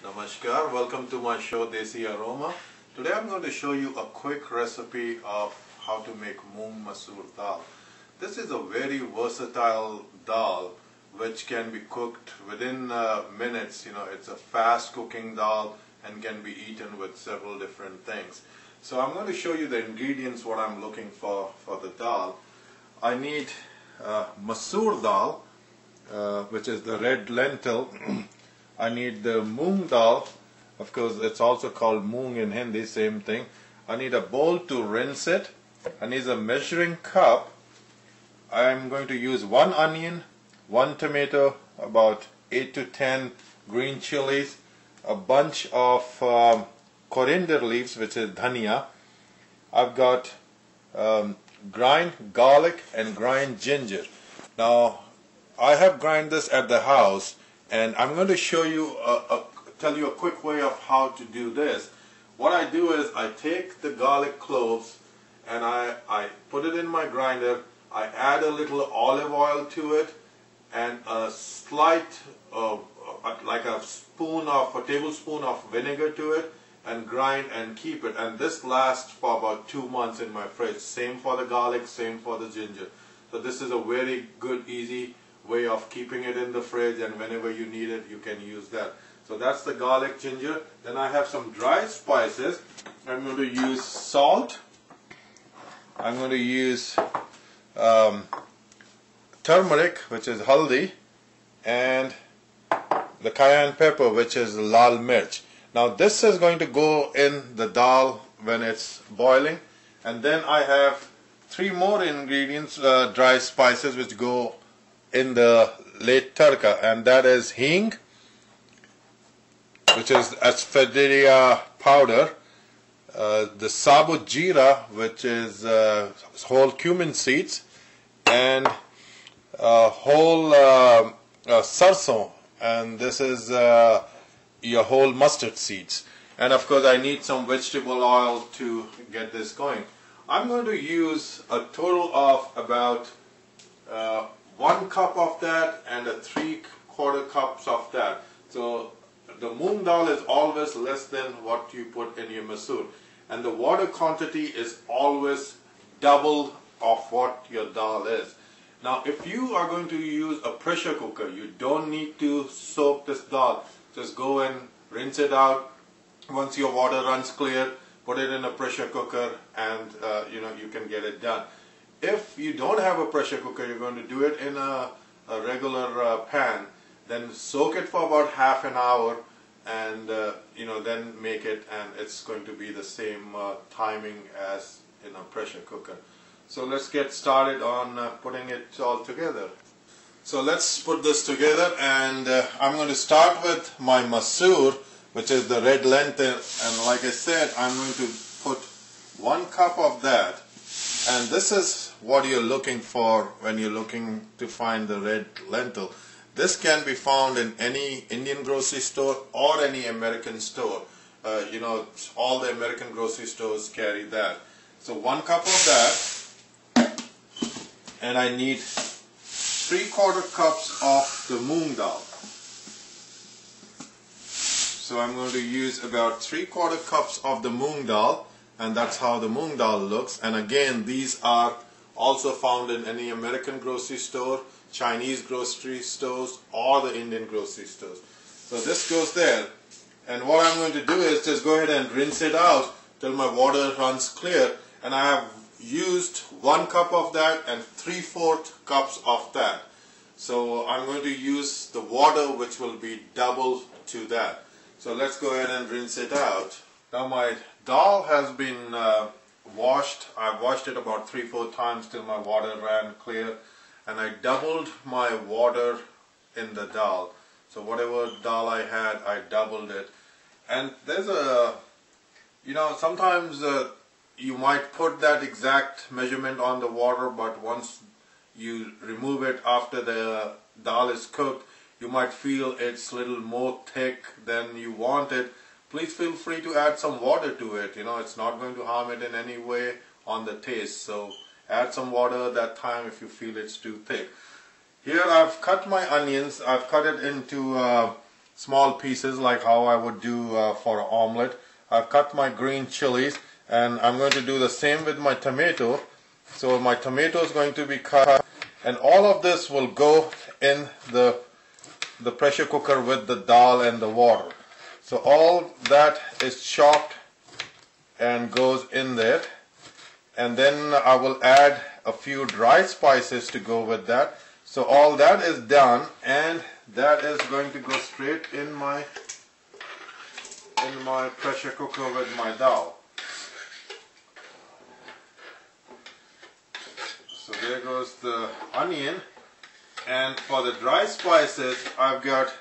Namaskar, welcome to my show Desi Aroma. Today I'm going to show you a quick recipe of how to make Moong Masoor dal. This is a very versatile dal which can be cooked within minutes. It's a fast cooking dal and can be eaten with several different things. So I'm going to show you the ingredients, what I'm looking for the dal. I need Masoor dal, which is the red lentil. I need the moong dal, of course it's also called moong in Hindi, same thing. I need a bowl to rinse it. I need a measuring cup. I am going to use 1 onion, 1 tomato, about 8 to 10 green chilies, a bunch of coriander leaves, which is dhania. I've got grind garlic and grind ginger. Now I have grind this at the house, and I'm going to show you, tell you a quick way of how to do this. What I do is I take the garlic cloves and I put it in my grinder. I add a little olive oil to it and a slight, like a tablespoon of vinegar to it, and grind and keep it. And this lasts for about 2 months in my fridge. Same for the garlic, same for the ginger. So this is a very good, easy way of keeping it in the fridge, and whenever you need it you can use that. So that's the garlic, ginger. Then I have some dry spices. I'm going to use salt. I'm going to use turmeric, which is haldi, and the cayenne pepper, which is lal mirch. Now this is going to go in the dal when it's boiling. And then I have 3 more ingredients, dry spices, which go in the late tadka, and that is hing, which is asphodela powder, the sabut jeera, which is whole cumin seeds, and whole sarson, and this is your whole mustard seeds. And of course I need some vegetable oil to get this going. I'm going to use a total of about 1 cup of that and 3/4 cups of that. So the moong dal is always less than what you put in your masoor, and the water quantity is always double of what your dal is. Now if you are going to use a pressure cooker, you don't need to soak this dal. Just go and rinse it out. Once your water runs clear, put it in a pressure cooker, and you can get it done. If you don't have a pressure cooker, you're going to do it in a regular pan, then soak it for about half an hour, and then make it, and it's going to be the same timing as in a pressure cooker. So let's get started on putting it all together. So let's put this together, and I'm going to start with my masoor, which is the red lentil, and like I said, I'm going to put 1 cup of that. And this is what you're looking for when you're looking to find the red lentil. This can be found in any Indian grocery store or any American store. All the American grocery stores carry that. So 1 cup of that, and I need 3/4 cups of the moong dal. So I'm going to use about 3/4 cups of the moong dal. And that's how the moong dal looks. And again, these are also found in any American grocery store, Chinese grocery stores, or the Indian grocery stores. So this goes there. And what I'm going to do is just go ahead and rinse it out till my water runs clear. And I have used 1 cup of that and 3/4 cups of that. So I'm going to use the water, which will be double to that. So let's go ahead and rinse it out. Now my dal has been washed. I've washed it about 3-4 times till my water ran clear, and I doubled my water in the dal. So whatever dal I had, I doubled it. And there's a, sometimes you might put that exact measurement on the water, but once you remove it after the dal is cooked, you might feel it's a little more thick than you want it. Please feel free to add some water to it. It's not going to harm it in any way on the taste. So add some water that time if you feel it's too thick. Here I've cut my onions. I've cut it into small pieces like how I would do for an omelette. I've cut my green chilies, and I'm going to do the same with my tomato. So my tomato is going to be cut, and all of this will go in the pressure cooker with the dal and the water. So all that is chopped and goes in there, and then I will add a few dry spices to go with that. So all that is done, and that is going to go straight in my pressure cooker with my dal. So there goes the onion, and for the dry spices I've got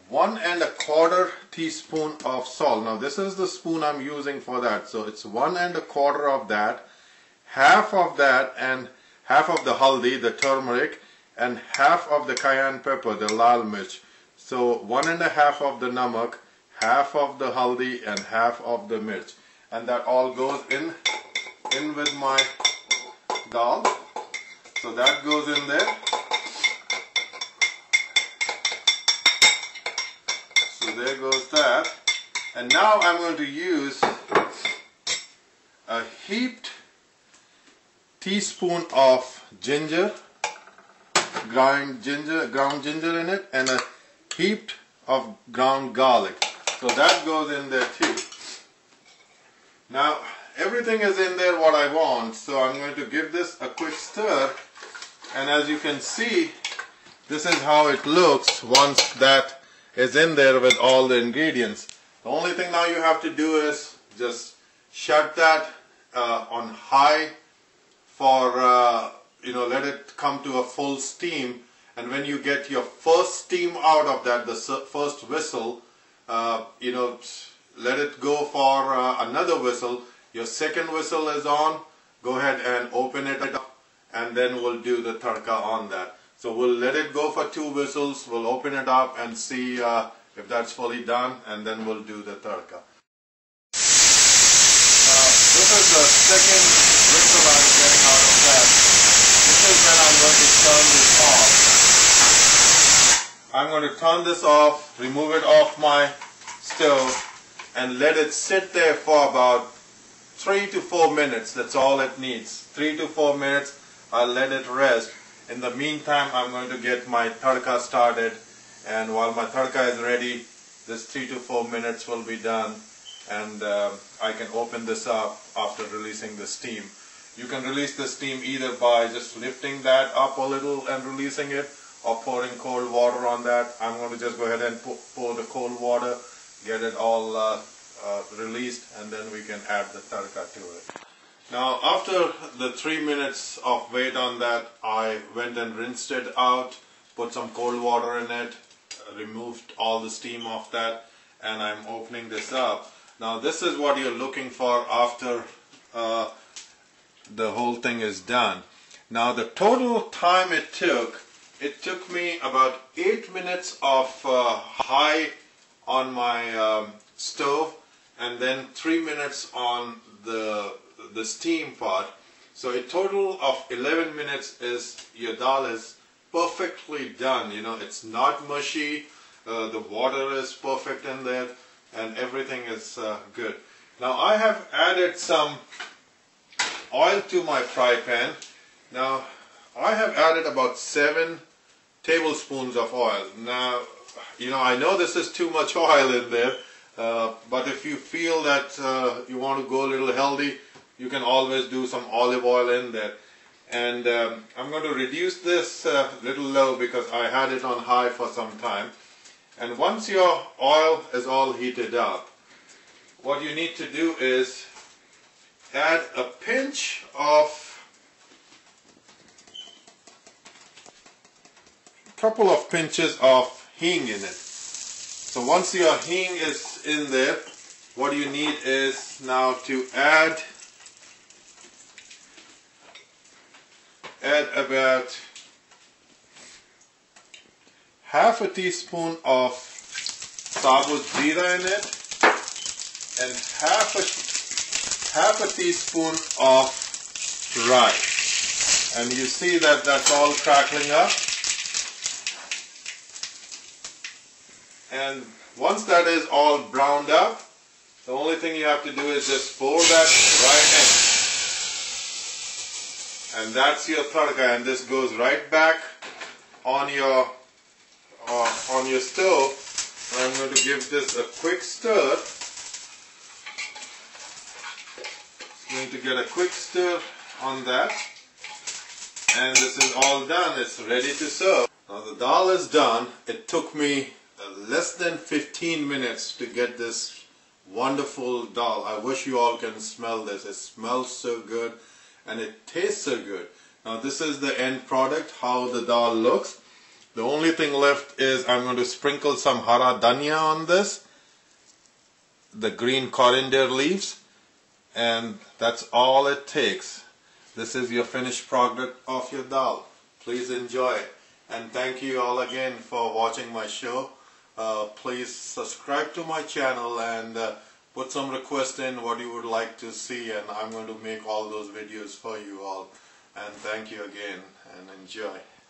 1 1/4 teaspoon of salt. Now this is the spoon I'm using for that, so it's 1 1/4 of that, half of that, and half of the haldi, the turmeric, and half of the cayenne pepper, the lal mirch. So 1 1/2 of the namak, half of the haldi, and half of the mirch, and that all goes in with my dal. So that goes in there. So there goes that. And now I'm going to use a heaped teaspoon of ginger, ground ginger in it, and a heaped of ground garlic. So that goes in there too. Now everything is in there what I want, so I'm going to give this a quick stir, and as you can see, this is how it looks once that is in there with all the ingredients. The only thing now you have to do is just shut that on high for let it come to a full steam, and when you get your first steam out of that, the first whistle, let it go for another whistle. Your second whistle is on, go ahead and open it up, and then we'll do the tadka on that. So we'll let it go for 2 whistles, we'll open it up and see if that's fully done, and then we'll do the tadka. This is the second whistle I'm getting out of that. This is when I'm going to turn this off. I'm going to turn this off, remove it off my stove, and let it sit there for about 3 to 4 minutes. That's all it needs. 3 to 4 minutes. I'll let it rest. In the meantime, I'm going to get my tadka started, and while my tadka is ready, this 3 to 4 minutes will be done, and I can open this up after releasing the steam. You can release the steam either by just lifting that up a little and releasing it, or pouring cold water on that. I'm going to just go ahead and pour the cold water, get it all released, and then we can add the tadka to it. Now after the 3 minutes of wait on that, I went and rinsed it out, put some cold water in it, removed all the steam off that, and I'm opening this up. Now this is what you're looking for after the whole thing is done. Now the total time it took me about 8 minutes of high on my stove, and then 3 minutes on the steam part. So a total of 11 minutes is your dal is perfectly done. It's not mushy, the water is perfect in there, and everything is good. Now I have added some oil to my fry pan. Now I have added about 7 tablespoons of oil. Now I know this is too much oil in there, but if you feel that you want to go a little healthy, you can always do some olive oil in there. And I'm going to reduce this little low because I had it on high for some time. And once your oil is all heated up, what you need to do is add a pinch of, couple of pinches of hing in it. So once your hing is in there, what you need is now to add about half a teaspoon of sabut jeera in it, and half a teaspoon of rye. And you see that that's all crackling up. And once that is all browned up, the only thing you have to do is just pour that right in. And that's your tadka, and this goes right back on your stove. I'm going to give this a quick stir. Going to get a quick stir on that, and this is all done. It's ready to serve. Now the dal is done. It took me less than 15 minutes to get this wonderful dal. I wish you all can smell this. It smells so good and it tastes so good. Now this is the end product, how the dal looks. The only thing left is I'm going to sprinkle some hara dhania on this, the green coriander leaves, and that's all it takes. This is your finished product of your dal. Please enjoy it. And thank you all again for watching my show. Please subscribe to my channel and put some requests in what you would like to see, and I'm going to make all those videos for you all. And thank you again and enjoy.